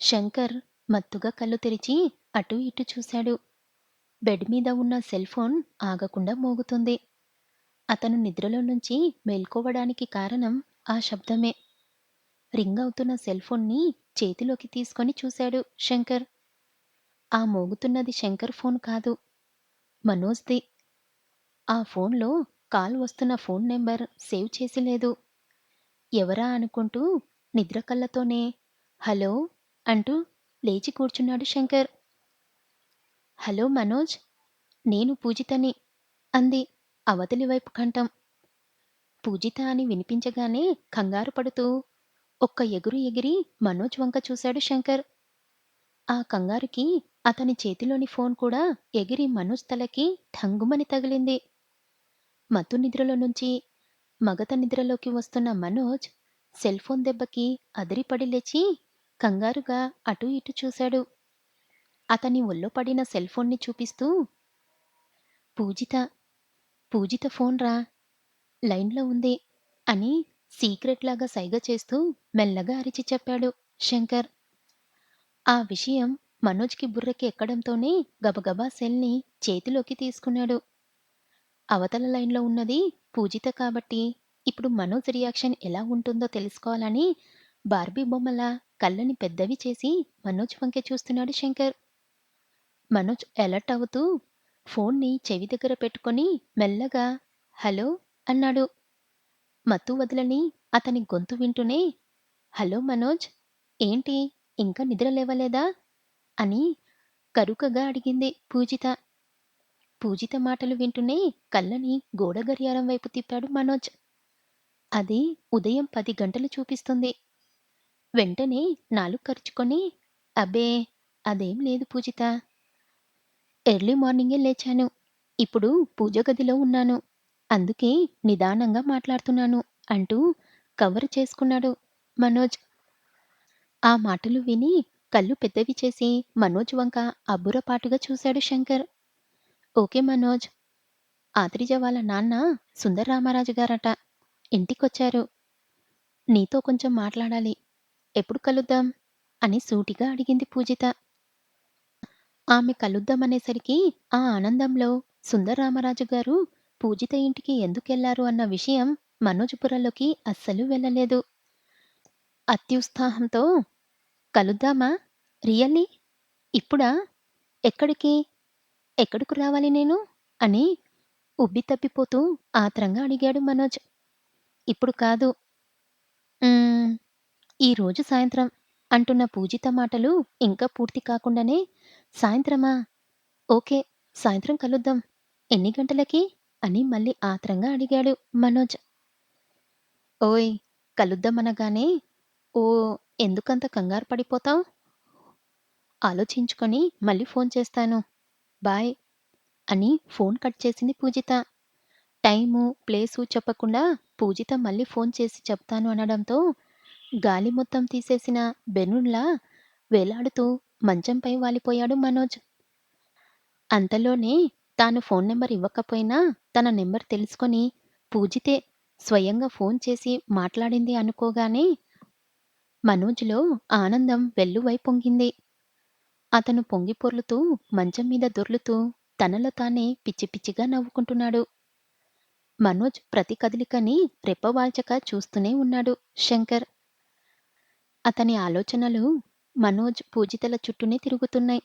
శంకర్ మత్తుగా కళ్ళు తెరిచి అటూ ఇటూ చూశాడు. బెడ్ మీద ఉన్న సెల్ ఫోన్ ఆగకుండా మోగుతుంది. అతను నిద్రలో నుంచి మేల్కోవడానికి కారణం ఆ శబ్దమే. రింగ్ అవుతున్న సెల్ ఫోన్ని చేతిలోకి తీసుకొని చూశాడు శంకర్. ఆ మోగుతున్నది శంకర్ ఫోన్ కాదు, మనోజ్ది. ఆ ఫోన్లో కాల్ వస్తున్న ఫోన్ నెంబర్ సేవ్ చేసి లేదు. ఎవరా అనుకుంటూ నిద్ర కళ్ళతోనే హలో అంటూ లేచి కూర్చున్నాడు శంకర్. హలో మనోజ్, నేను పూజితని అంది అవతలి వైపు కంఠం. పూజిత అని వినిపించగానే కంగారు పడుతూ ఒక్క ఎగురు ఎగిరి మనోజ్ వంక చూశాడు శంకర్. ఆ కంగారుకి అతని చేతిలోని ఫోన్ కూడా ఎగిరి మనోజ్ తలకి ఠంగుమని తగిలింది. మత్తు నిద్రలో నుంచి మగత నిద్రలోకి వస్తున్న మనోజ్ సెల్ ఫోన్ దెబ్బకి అదిరిపడి లేచి కంగారుగా అటూ ఇటూ చూశాడు. అతని ఒళ్ళో పడిన సెల్ ఫోన్ని చూపిస్తూ పూజిత, పూజిత ఫోన్ రా, లైన్‌లో ఉంది అని సీక్రెట్‌లాగా సైగ చేస్తూ మెల్లగా అరిచి చెప్పాడు శంకర్. ఆ విషయం మనోజ్‌కి బుర్రకి ఎక్కడంతోనే గబగబా సెల్‌ని చేతిలోకి తీసుకున్నాడు. అవతల లైన్‌లో ఉన్నది పూజిత కాబట్టి ఇప్పుడు మనోజ్ రియాక్షన్ ఎలా ఉంటుందో తెలుసుకోవాలని బార్బీ బొమ్మలా కళ్ళని పెద్దవి చేసి మనోజ్ వంకే చూస్తున్నాడు శంకర్. మనోజ్ అలర్ట్ అవుతూ ఫోన్ని చెవి దగ్గర పెట్టుకొని మెల్లగా హలో అన్నాడు. మత్తు వదలని అతని గొంతు వింటూనే హలో మనోజ్, ఏంటి ఇంకా నిద్ర లేవలేదా అని కరుకగా అడిగింది పూజిత. పూజిత మాటలు వింటూనే కళ్ళని గోడ గడియారం వైపు తిప్పాడు మనోజ్. అది ఉదయం 10 గంటలు చూపిస్తుంది. వెంటనే నాలుక కరుచుకొని అబ్బే, అదేం లేదు పూజిత. ఎర్లీ మార్నింగే లేచాను. ఇప్పుడు పూజ గదిలో ఉన్నాను. అందుకే నిదానంగా మాట్లాడుతున్నాను అంటూ కవర్ చేసుకున్నాడు మనోజ్. ఆ మాటలు విని కళ్ళు పెద్దవి చేసి మనోజ్ వంక అబ్బురపాటుగా చూశాడు శంకర్. ఓకే మనోజ్, ఆత్రిజ వాళ్ళ నాన్న సుందర్రామరాజు గారట. ఇంటికొచ్చారు. నీతో కొంచెం మాట్లాడాలి. ఎప్పుడు కలుద్దాం అని సూటిగా అడిగింది పూజిత. ఆమె కలుద్దామనేసరికి ఆ ఆనందంలో సుందర్రామరాజు గారు పూజిత ఇంటికి ఎందుకెళ్లారు అన్న విషయం మనోజ్ బుర్రలోకి అస్సలు వెళ్ళలేదు. అత్యుత్సాహంతో కలుద్దామా? రియల్లీ? ఇప్పుడా? ఎక్కడికి? ఎక్కడకు రావాలి నేను? అని ఉబ్బితబ్బిపోతూ ఆత్రంగా అడిగాడు మనోజ్. ఇప్పుడు కాదు. హ్మ్. ఈరోజు సాయంత్రం అంటున్న పూజిత మాటలు ఇంకా పూర్తి కాకుండానే సాయంత్రమా? ఓకే. సాయంత్రం కలుద్దాం. ఎన్ని గంటలకి? అని మళ్ళీ ఆత్రంగా అడిగాడు మనోజ్. ఓయ్! కలుద్దామనగానే ఓ ఎందుకంత కంగారు పడిపోతావ్? ఆలోచించుకొని మళ్ళీ ఫోన్ చేస్తాను. బాయ్ అని ఫోన్ కట్ చేసింది పూజిత. టైము, ప్లేసు చెప్పకుండా పూజిత మళ్ళీ ఫోన్ చేసి చెప్తాను అనడంతో గాలి మొత్తం తీసేసిన బెలూన్‌లా వేలాడుతూ మంచంపై వాలిపోయాడు మనోజ్. అంతలోనే తాను ఫోన్ నంబర్ ఇవ్వకపోయినా తన నంబర్ తెలుసుకొని పూజితే స్వయంగా ఫోన్ చేసి మాట్లాడింది అనుకోగానే మనోజ్‌లో ఆనందం వెల్లువై పొంగింది. అతను పొంగి పొర్లుతూ మంచం మీద దొర్లుతూ తనలో తానే పిచ్చి పిచ్చిగా నవ్వుకుంటున్నాడు. మనోజ్ ప్రతి కదలికని రెప్పవాల్చక చూస్తూనే ఉన్నాడు శంకర్. అతని ఆలోచనలు మనోజ్, పూజితల చుట్టూనే తిరుగుతున్నాయి.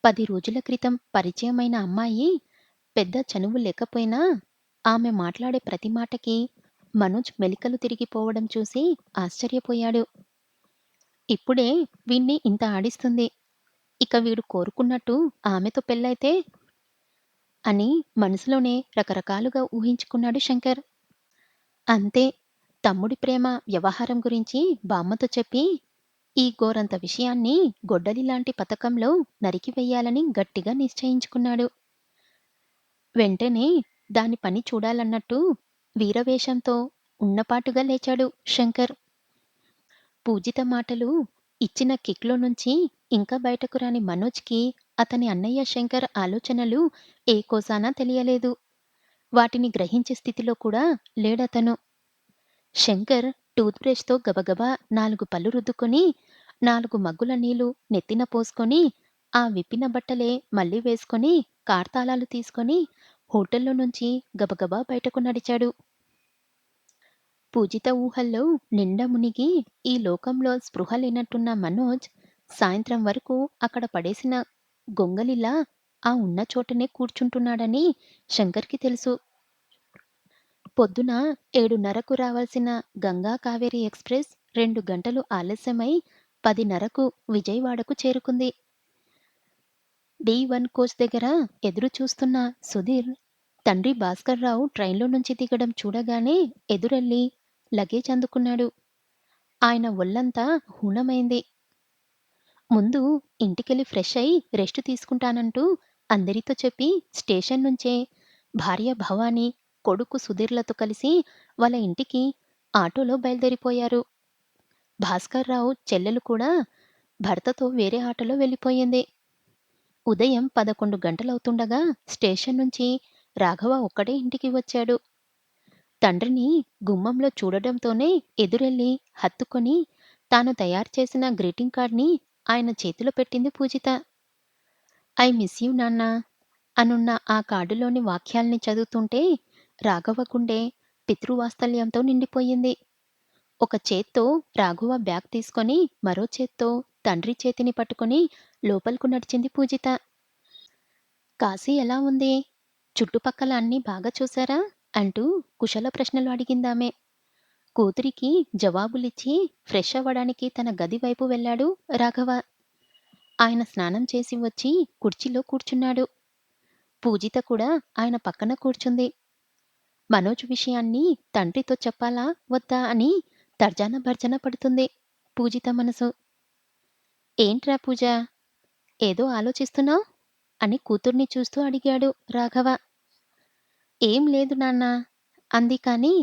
10 రోజుల క్రితం పరిచయమైన అమ్మాయి పెద్ద చనువు లేకపోయినా ఆమె మాట్లాడే ప్రతి మాటకి మనోజ్ మెలికలు తిరిగిపోవడం చూసి ఆశ్చర్యపోయాడు. ఇప్పుడే వీణ్ణి ఇంత ఆడిస్తుంది. ఇక వీడు కోరుకున్నట్టు ఆమెతో పెళ్ళైతే అని మనసులోనే రకరకాలుగా ఊహించుకున్నాడు శంకర్. అంతే, తమ్ముడి ప్రేమ వ్యవహారం గురించి బామ్మతో చెప్పి ఈ గోరంత విషయాన్ని గొడ్డలిలాంటి పతకంలో నరికివెయ్యాలని గట్టిగా నిశ్చయించుకున్నాడు. వెంటనే దాని పని చూడాలన్నట్టు వీరవేషంతో ఉన్నపాటుగా లేచాడు శంకర్. పూజిత మాటలు ఇచ్చిన కిక్‌లో నుంచి ఇంకా బయటకు రాని మనోజ్‌కి అతని అన్నయ్య శంకర్ ఆలోచనలు ఏ కోశానా తెలియలేదు. వాటిని గ్రహించే స్థితిలో కూడా లేడతను. శంకర్ టూత్ బ్రష్‌తో గబగబా 4 పళ్ళు రుద్దుకొని 4 మగ్గుల నీళ్లు నెత్తిన పోసుకొని, ఆ విప్పిన బట్టలే మళ్ళీ వేసుకొని, కారు తాళాలు తీసుకొని హోటల్లో నుంచి గబగబా బయటకు నడిచాడు. పూజిత ఊహల్లో నిండా మునిగి ఈ లోకంలో స్పృహ లేనట్టున్న మనోజ్ సాయంత్రం వరకు అక్కడ పడేసిన గొంగలిలా ఆ ఉన్న చోటనే కూర్చుంటున్నాడని శంకర్కి తెలుసు. పొద్దున 7:30కు రావాల్సిన గంగా కావేరి ఎక్స్‌ప్రెస్ 2 గంటలు ఆలస్యమై 10:30కు విజయవాడకు చేరుకుంది. డి1 కోచ్ దగ్గర ఎదురు చూస్తున్న సుధీర్ తండ్రి భాస్కర్‌రావు ట్రైన్‌లో నుంచి దిగడం చూడగానే ఎదురెళ్లి లగేజ్ అందుకున్నాడు. ఆయన ఒళ్లంతా హూనమైంది. ముందు ఇంటికెళ్ళి ఫ్రెష్ అయి రెస్ట్ తీసుకుంటానంటూ అందరితో చెప్పి స్టేషన్ నుంచే భార్య భవాని, కొడుకు సుధీర్‌లతో కలిసి వాళ్ళ ఇంటికి ఆటోలో బయలుదేరిపోయారు. భాస్కర్‌రావు చెల్లెలు కూడా భర్తతో వేరే ఆటోలో వెళ్ళిపోయింది. ఉదయం 11 గంటలవుతుండగా స్టేషన్ నుంచి రాఘవ ఒక్కడే ఇంటికి వచ్చాడు. తండ్రిని గుమ్మంలో చూడడంతోనే ఎదురెళ్ళి హత్తుకొని తాను తయారు చేసిన గ్రీటింగ్ కార్డ్‌ని ఆయన చేతిలో పెట్టింది పూజిత. ఐ మిస్ యూ నాన్నా అనున్న ఆ కార్డులోని వాక్యాల్ని చదువుతుంటే రాఘవ గుండె పితృవాత్సల్యంతో నిండిపోయింది. ఒక చేత్తో రాఘవ బ్యాగ్ తీసుకొని మరో చేత్తో తండ్రి చేతిని పట్టుకొని లోపలకు నడిచింది పూజిత. కాశీ ఎలా ఉంది? చుట్టుపక్కల అన్నీ బాగా చూశారా? అంటూ కుశల ప్రశ్నలు అడిగిందామె. కూతురికి జవాబులిచ్చి ఫ్రెష్ అవ్వడానికి తన గది వైపు వెళ్ళాడు రాఘవ. ఆయన స్నానం చేసి వచ్చి కుర్చీలో కూర్చున్నాడు. పూజిత కూడా ఆయన పక్కన కూర్చుంది. మనోజ్ విషయాన్ని తండ్రితో చెప్పాలా వద్దా అని తర్జన భర్జన పడుతుంది పూజిత మనసు. ఏంట్రా పూజ, ఏదో ఆలోచిస్తున్నావ్? అని కూతుర్ని చూస్తూ అడిగాడు రాఘవ. ఏం లేదు నాన్నా అంది కాని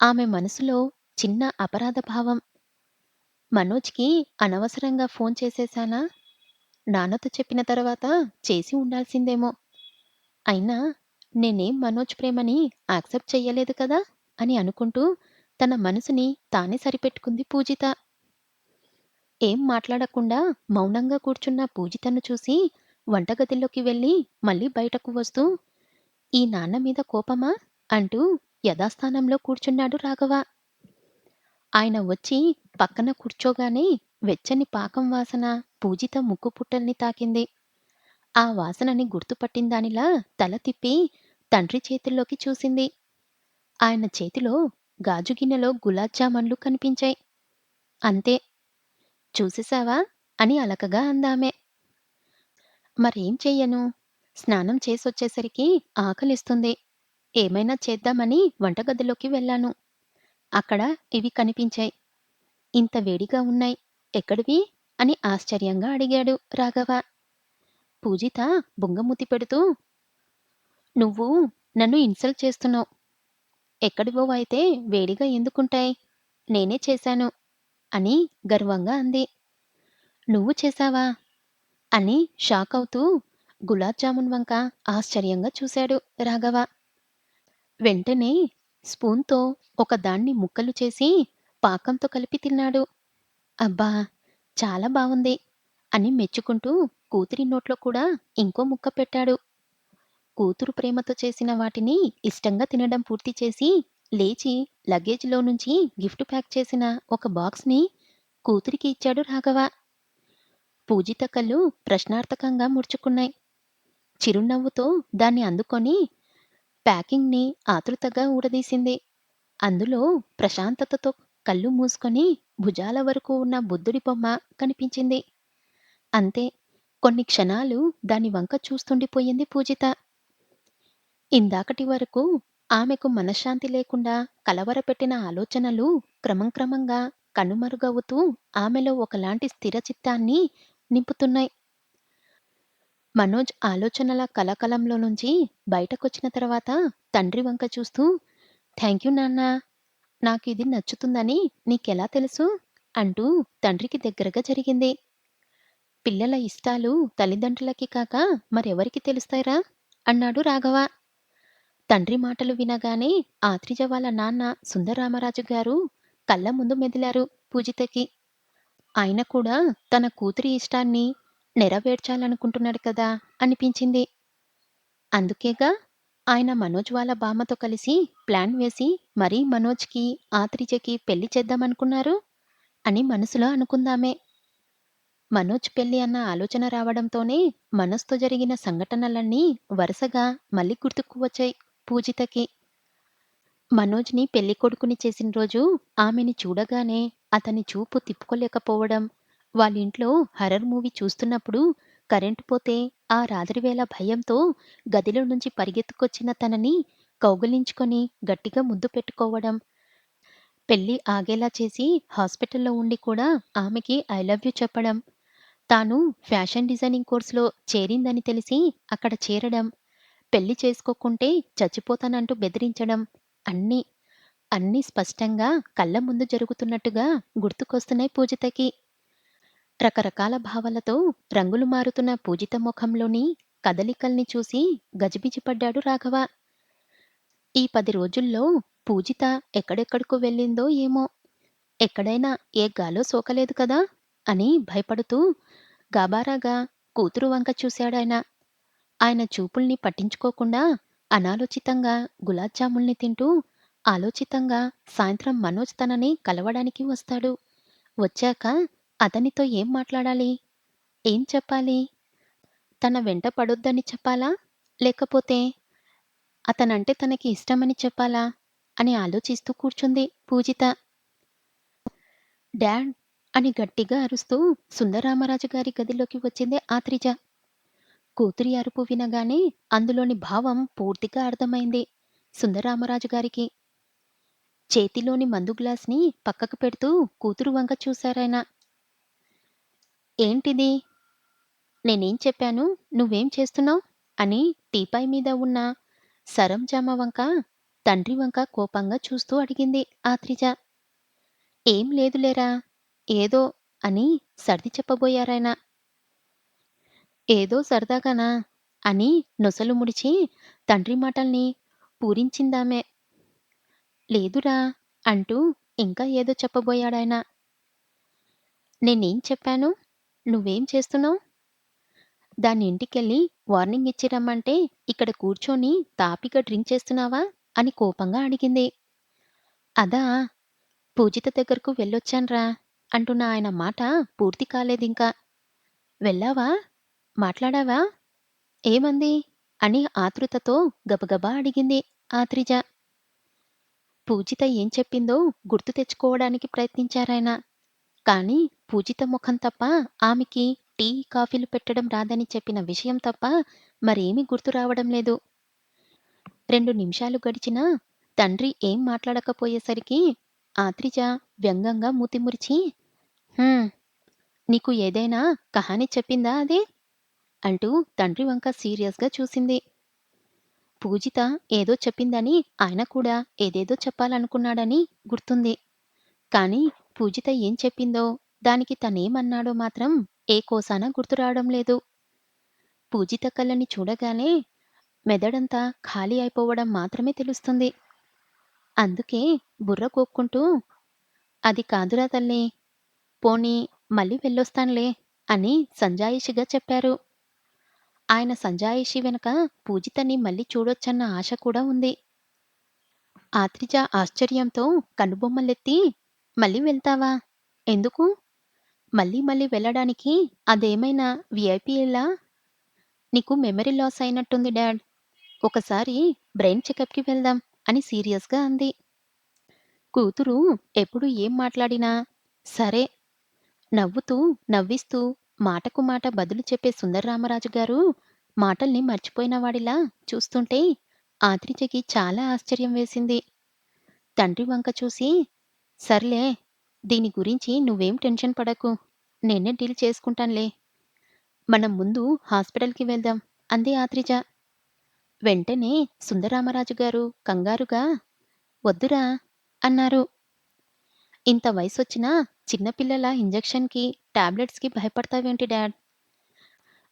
ఆమె మనసులో చిన్న అపరాధ భావం. మనోజ్‌కి అనవసరంగా ఫోన్ చేసేశానా? నాన్నతో చెప్పిన తర్వాత చేసి ఉండాల్సిందేమో. అయినా నేనేం మనోజ్ ప్రేమని యాక్సెప్ట్ చెయ్యలేదు కదా అని అనుకుంటూ తన మనసుని తానే సరిపెట్టుకుంది పూజిత. ఏం మాట్లాడకుండా మౌనంగా కూర్చున్న పూజితను చూసి వంటగదిలోకి వెళ్ళి మళ్ళీ బయటకు వస్తూ ఈ నాన్న మీద కోపమా అంటూ యథాస్థానంలో కూర్చున్నాడు రాఘవ. ఆయన వచ్చి పక్కన కూర్చోగానే వెచ్చని పాకం వాసన పూజిత ముక్కు పుట్టల్ని తాకింది. ఆ వాసనని గుర్తుపట్టిందానిలా తల తిప్పి తండ్రి చేతుల్లోకి చూసింది. ఆయన చేతిలో గాజు గిన్నెలో గులాబ్ జామన్లు కనిపించాయి. అంతే. చూసేశావా అని అలకగా అందామె. మరేం చెయ్యను, స్నానం చేసొచ్చేసరికి ఆకలిస్తుంది. ఏమైనా చేద్దామని వంటగదిలోకి వెళ్ళాను. అక్కడ ఇవి కనిపించాయి. ఇంత వేడిగా ఉన్నాయి. ఎక్కడివి అని ఆశ్చర్యంగా అడిగాడు రాఘవ. పూజిత బుంగమూతి పెడుతూ నువ్వు నన్ను ఇన్సల్ట్ చేస్తున్నావు. ఎక్కడివో అయితే వేడిగా ఎందుకుంటాయి? నేనే చేశాను అని గర్వంగా అంది. నువ్వు చేశావా అని షాక్ అవుతూ గులాబ్ జామున్ వంక ఆశ్చర్యంగా చూశాడు రాఘవ. వెంటనే స్పూన్‌తో ఒకదాన్ని ముక్కలు చేసి పాకంతో కలిపి తిన్నాడు. అబ్బా! చాలా బావుంది అని మెచ్చుకుంటూ కూతురి నోట్లో కూడా ఇంకో ముక్క పెట్టాడు. కూతురు ప్రేమతో చేసిన వాటిని ఇష్టంగా తినడం పూర్తి చేసి లేచి లగేజ్‌లో నుంచి గిఫ్ట్ ప్యాక్ చేసిన ఒక బాక్స్‌ని కూతురికి ఇచ్చాడు రాఘవ. పూజిత కళ్ళు ప్రశ్నార్థకంగా ముడుచుకున్నాయి. చిరునవ్వుతో దాన్ని అందుకొని ప్యాకింగ్‌ని ఆతృతగా ఊడదీసింది. అందులో ప్రశాంతతతో కళ్ళు మూసుకొని భుజాల వరకు ఉన్న బుద్ధుడి బొమ్మ కనిపించింది. అంతే. కొన్ని క్షణాలు దాని వంక చూస్తుండిపోయింది పూజిత. ఇందాకటి వరకు ఆమెకు మనశ్శాంతి లేకుండా కలవరపెట్టిన ఆలోచనలు క్రమంగా కనుమరుగవుతూ ఆమెలో ఒకలాంటి స్థిర చిత్తాన్ని నింపుతున్నాయి. మనోజ్ ఆలోచనల కలకలంలో నుంచి బయటకొచ్చిన తర్వాత తండ్రి వంక చూస్తూ థాంక్యూ నాన్నా, నాకిది నచ్చుతుందని నీకెలా తెలుసు? అంటూ తండ్రికి దగ్గరగా జరిగింది. పిల్లల ఇష్టాలు తల్లిదండ్రులకి కాక మరెవరికి తెలుస్తాయిరా? అన్నాడు రాఘవ. తండ్రి మాటలు వినగానే ఆత్రిజ వాళ్ళ నాన్న సుందరరామరాజు గారు కళ్ళ ముందు మెదిలారు పూజితకి. ఆయన కూడా తన కూతురి ఇష్టాన్ని నెరవేర్చాలనుకుంటున్నాడు కదా అనిపించింది. అందుకేగా ఆయన మనోజ్ వాళ్ళ బామ్మతో కలిసి ప్లాన్ వేసి మరీ మనోజ్‌కి, ఆత్రిజకి పెళ్లి చేద్దామనుకున్నారు అని మనసులో అనుకుందామె. మనోజ్ పెళ్లి అన్న ఆలోచన రావడంతోనే మనోజ్‌తో జరిగిన సంఘటనలన్నీ వరుసగా మళ్ళీ గుర్తుకు వచ్చాయి పూజితకి. మనోజ్‌ని పెళ్ళికొడుకుని చేసిన రోజు ఆమెని చూడగానే అతని చూపు తిప్పుకోలేకపోవడం, వాళ్ళింట్లో హారర్ మూవీ చూస్తున్నప్పుడు కరెంటు పోతే ఆ రాత్రివేళ భయంతో గదిలో నుంచి పరిగెత్తుకొచ్చిన తనని కౌగిలించుకొని గట్టిగా ముద్దు పెట్టుకోవడం, పెళ్లి ఆగేలా చేసి హాస్పిటల్‌లో ఉండి కూడా ఆమెకి ఐ లవ్ యూ చెప్పడం, తాను ఫ్యాషన్ డిజైనింగ్ కోర్స్‌లో చేరిందని తెలిసి అక్కడ చేరడం, పెళ్లి చేసుకోకుంటే చచ్చిపోతానంటూ బెదిరించడం అన్నీ అన్నీ స్పష్టంగా కళ్ళ ముందు జరుగుతున్నట్టుగా గుర్తుకొస్తున్నాయి పూజితకి. రకరకాల భావాలతో రంగులు మారుతున్న పూజిత ముఖంలోని కదలికల్ని చూసి గజిబిజిపడ్డాడు రాఘవ. ఈ 10 రోజుల్లో పూజిత ఎక్కడెక్కడికో వెళ్ళిందో ఏమో! ఎక్కడైనా ఏ గాలో సోకలేదు కదా అని భయపడుతూ గాబరాగా కూతురు వంక చూశాడాయన. ఆయన చూపుల్ని పట్టించుకోకుండా అనాలోచితంగా గులాబ్ జాముల్ని తింటూ ఆలోచితంగా సాయంత్రం మనోజ్ తనని కలవడానికి వస్తాడు. వచ్చాక అతనితో ఏం మాట్లాడాలి? ఏం చెప్పాలి? తన వెంట పడొద్దని చెప్పాలా? లేకపోతే అతనంటే తనకి ఇష్టమని చెప్పాలా? అని ఆలోచిస్తూ కూర్చుంది పూజిత. డాడ్! అని గట్టిగా అరుస్తూ సుందరరామరాజు గారి గదిలోకి వచ్చింది ఆత్రిజ. కూతురి అరుపు వినగానే అందులోని భావం పూర్తిగా అర్థమైంది సుందరరామరాజు గారికి. చేతిలోని మందు గ్లాస్‌ని పక్కకు పెడుతూ కూతురు వంక చూశారాయన. ఏంటిది? నేనేం చెప్పాను? నువ్వేం చేస్తున్నావు? అని టీపాయ్ మీద ఉన్న సరంజామా వంక, తండ్రి వంక కోపంగా చూస్తూ అడిగింది ఆత్రిజ. ఏం లేదులేరా! ఏదో అని సర్ది చెప్పబోయారాయన. ఏదో సరదాగానా? అని నొసలు ముడిచి తండ్రి మాటల్ని పూరించిందామె. లేదురా! అంటూ ఇంకా ఏదో చెప్పబోయాడాయన. నేనేం చెప్పాను? నువ్వేం చేస్తున్నావు? దాన్ని ఇంటికెళ్ళి వార్నింగ్ ఇచ్చి రమ్మంటే ఇక్కడ కూర్చొని తాపీగా డ్రింక్ చేస్తున్నావా? అని కోపంగా అడిగింది. అదా! పూజిత దగ్గరకు వెళ్ళొచ్చాన్రా అంటున్న ఆయన మాట పూర్తి కాలేదింకా. వెళ్ళావా? మాట్లాడావా? ఏమంది? అని ఆతృతతో గబగబా అడిగింది ఆత్రిజ. పూజిత ఏం చెప్పిందో గుర్తు తెచ్చుకోవడానికి ప్రయత్నించారాయన. కానీ పూజిత ముఖం తప్ప ఆమెకి టీ, కాఫీలు పెట్టడం రాదని చెప్పిన విషయం తప్ప మరేమీ గుర్తు రావడం లేదు. 2 నిమిషాలు గడిచినా తండ్రి ఏం మాట్లాడకపోయేసరికి ఆత్రిజ వ్యంగ్యంగా మూతి ముడిచి, "హుం! నీకు ఏదైనా కహాని చెప్పిందా అది?" అంటూ తండ్రి వంక సీరియస్‌గా చూసింది. పూజిత ఏదో చెప్పిందని ఆయన కూడా ఏదేదో చెప్పాలనుకున్నాడని గుర్తుంది. కానీ పూజిత ఏం చెప్పిందో, దానికి తనేమన్నాడో మాత్రం ఏ కోశానా గుర్తు రావడం లేదు. పూజిత కళ్ళని చూడగానే మెదడంతా ఖాళీ అయిపోవడం మాత్రమే తెలుస్తుంది. అందుకే బుర్ర గోక్కుంటూ, "అది కాదురా తల్లీ, పోనీ మళ్ళీ వెళ్ళొస్తానులే" అని సంజాయిషీగా చెప్పారు. ఆయన సంజాయిషీ వెనక పూజితని మళ్ళీ చూడొచ్చన్న ఆశ కూడా ఉంది. ఆత్రిజ ఆశ్చర్యంతో కనుబొమ్మలెత్తి, "మళ్ళీ వెళ్తావా? ఎందుకు? మళ్ళీ మళ్ళీ వెళ్ళడానికి అదేమైనా వీఐపీ ఇల్లా? నీకు మెమరీ లాస్ అయినట్టుంది డాడ్. ఒకసారి బ్రెయిన్ చెకప్‌కి వెళ్దాం" అని సీరియస్‌గా అంది. కూతురు ఎప్పుడు ఏం మాట్లాడినా, సరే నవ్వుతూ, నవ్విస్తూ, మాటకు మాట బదులు చెప్పే సుందరరామరాజు గారు మాటల్ని మర్చిపోయిన వాడిలా చూస్తుంటే ఆత్రిజకి చాలా ఆశ్చర్యం వేసింది. తండ్రి వంక చూసి, "సర్లే, దీని గురించి నువ్వేం టెన్షన్ పడకు. నేనే డీల్ చేసుకుంటానులే. మనం ముందు హాస్పిటల్‌కి వెళ్దాం" అంది ఆత్రిజ. వెంటనే సుందరరామరాజు గారు కంగారుగా, "వద్దురా" అన్నారు. "ఇంత వయసొచ్చినా చిన్నపిల్లలా ఇంజెక్షన్‌కి, టాబ్లెట్స్‌కి భయపడతావేంటి డాడ్?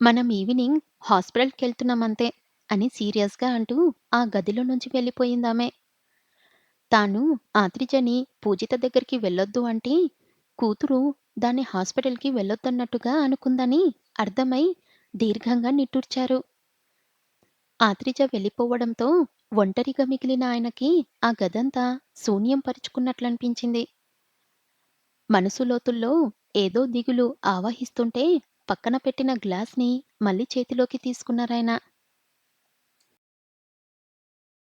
మనం ఈవినింగ్ హాస్పిటల్‌కెళ్తున్నామంతే" అని సీరియస్‌గా అంటూ ఆ గదిలో నుంచి వెళ్ళిపోయిందామె. తాను ఆత్రిజని పూజిత దగ్గరికి వెళ్ళొద్దు అంటే కూతురు దాన్ని హాస్పిటల్‌కి వెళ్ళొద్దన్నట్టుగా అనుకుందని అర్థమై దీర్ఘంగా నిట్టూర్చారు. ఆత్రిజ వెళ్ళిపోవడంతో ఒంటరిగా మిగిలిన ఆయనకి ఆ గదంతా శూన్యం పరుచుకున్నట్లనిపించింది. మనసు లోతుల్లో ఏదో దిగులు ఆవహిస్తుంటే పక్కన పెట్టిన గ్లాస్‌ని మళ్ళీ చేతిలోకి తీసుకున్నారాయన.